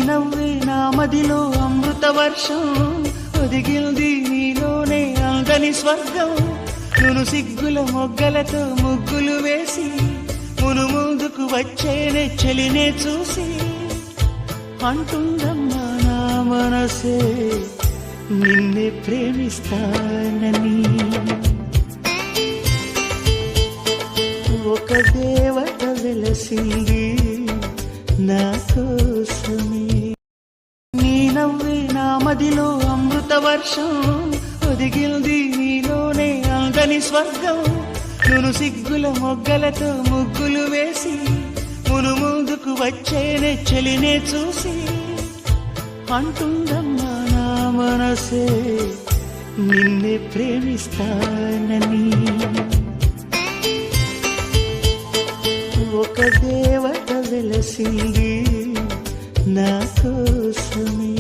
నవ్వే నా మదిలో అమృత వర్షం ఒదిగింది నీలోనే అందని స్వర్గం నును సిగ్గుల మొగ్గలతో ముగ్గులు వేసి మును ముందుకు వచ్చేనే చెలినే చూసి అంటుందమ్మా నా మనసే నిన్నే ప్రేమిస్తానని ఒక దేవత వెలసింది నా కోసమే నీ నవ్వే నా మదిలో అమృత వర్షం ఒదిగింది నీలోనే అందని స్వర్గం నును సిగ్గుల మొగ్గలతో ముగ్గులు వేసి మును ముందుకు వచ్చేనే చెలినే చూసి అంటుందమ్మా నా మనసే నిన్నే ప్రేమిస్తానని ఒక దేవత వెలసింది నా కోసమే